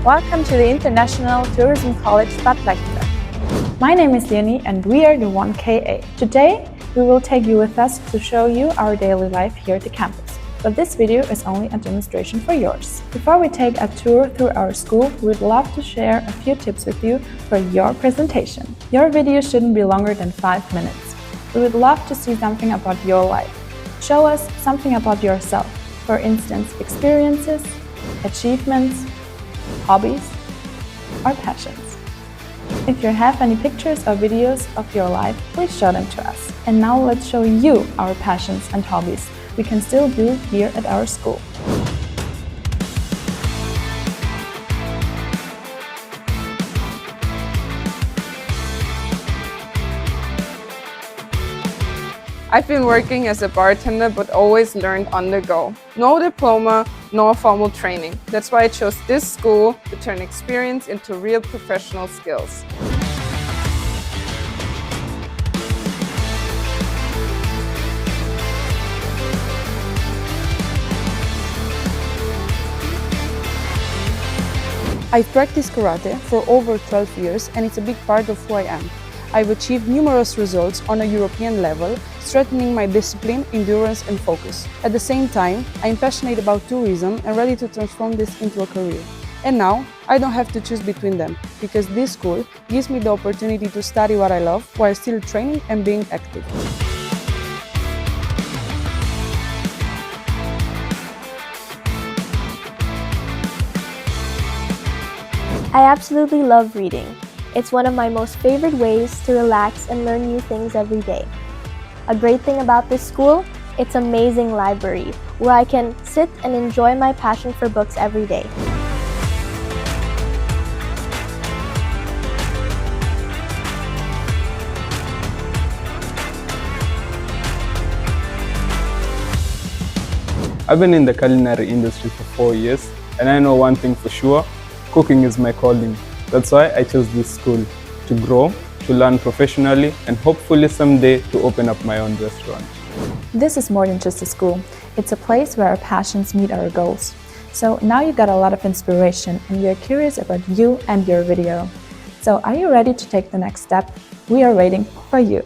Welcome to the International Tourism College Bad Gleichenberg. My name is Leonie and we are the 1KA. Today, we will take you with us to show you our daily life here at the campus. But this video is only a demonstration for yours. Before we take a tour through our school, we'd love to share a few tips with you for your presentation. Your video shouldn't be longer than 5 minutes. We would love to see something about your life. Show us something about yourself. For instance, experiences, achievements, hobbies, or passions. If you have any pictures or videos of your life, please show them to us. And now let's show you our passions and hobbies we can still do here at our school. I've been working as a bartender but always learned on the go. No diploma, no formal training. That's why I chose this school to turn experience into real professional skills. I've practiced karate for over 12 years and it's a big part of who I am. I've achieved numerous results on a European level, strengthening my discipline, endurance and focus. At the same time, I'm passionate about tourism and ready to transform this into a career. And now, I don't have to choose between them, because this school gives me the opportunity to study what I love while still training and being active. I absolutely love reading. It's one of my most favorite ways to relax and learn new things every day. A great thing about this school, it's an amazing library where I can sit and enjoy my passion for books every day. I've been in the culinary industry for 4 years, and I know one thing for sure: cooking is my calling. That's why I chose this school, to grow, to learn professionally, and hopefully someday to open up my own restaurant. This is more than just a school. It's a place where our passions meet our goals. So now you got a lot of inspiration and we are curious about you and your video. So are you ready to take the next step? We are waiting for you.